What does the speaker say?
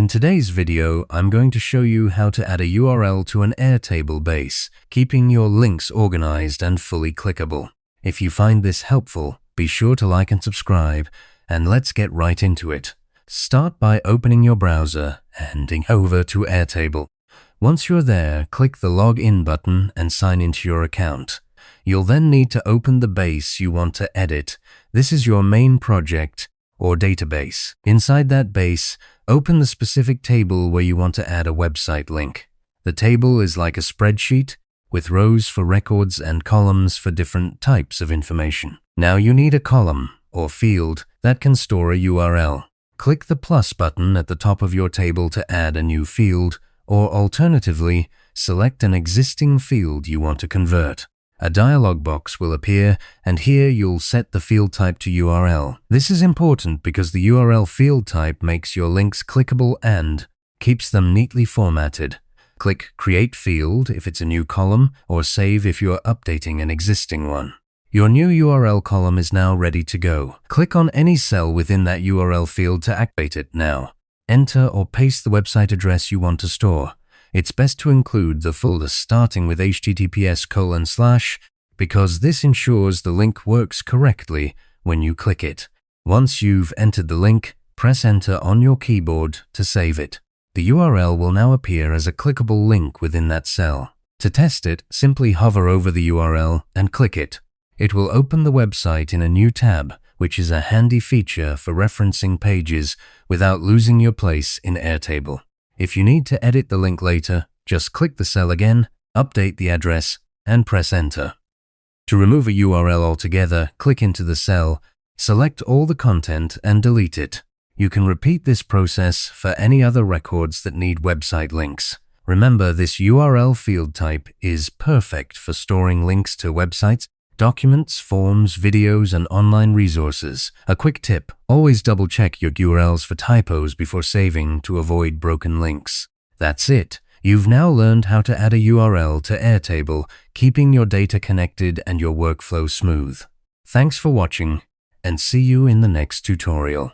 In today's video, I'm going to show you how to add a URL to an Airtable base, keeping your links organized and fully clickable. If you find this helpful, be sure to like and subscribe, and let's get right into it. Start by opening your browser and heading over to Airtable. Once you're there, click the Login button and sign into your account. You'll then need to open the base you want to edit. This is your main project or database. Inside that base, open the specific table where you want to add a website link. The table is like a spreadsheet with rows for records and columns for different types of information. Now you need a column or field that can store a URL. Click the plus button at the top of your table to add a new field, or alternatively, select an existing field you want to convert. A dialog box will appear, and here you'll set the field type to URL. This is important because the URL field type makes your links clickable and keeps them neatly formatted. Click Create Field if it's a new column, or Save if you're updating an existing one. Your new URL column is now ready to go. Click on any cell within that URL field to activate it now. Enter or paste the website address you want to store. It's best to include the folder starting with https:// because this ensures the link works correctly when you click it. Once you've entered the link, press Enter on your keyboard to save it. The URL will now appear as a clickable link within that cell. To test it, simply hover over the URL and click it. It will open the website in a new tab, which is a handy feature for referencing pages without losing your place in Airtable. If you need to edit the link later, just click the cell again, update the address, and press Enter. To remove a URL altogether, click into the cell, select all the content, and delete it. You can repeat this process for any other records that need website links. Remember, this URL field type is perfect for storing links to websites, documents, forms, videos, and online resources. A quick tip: always double-check your URLs for typos before saving to avoid broken links. That's it. You've now learned how to add a URL to Airtable, keeping your data connected and your workflow smooth. Thanks for watching, and see you in the next tutorial.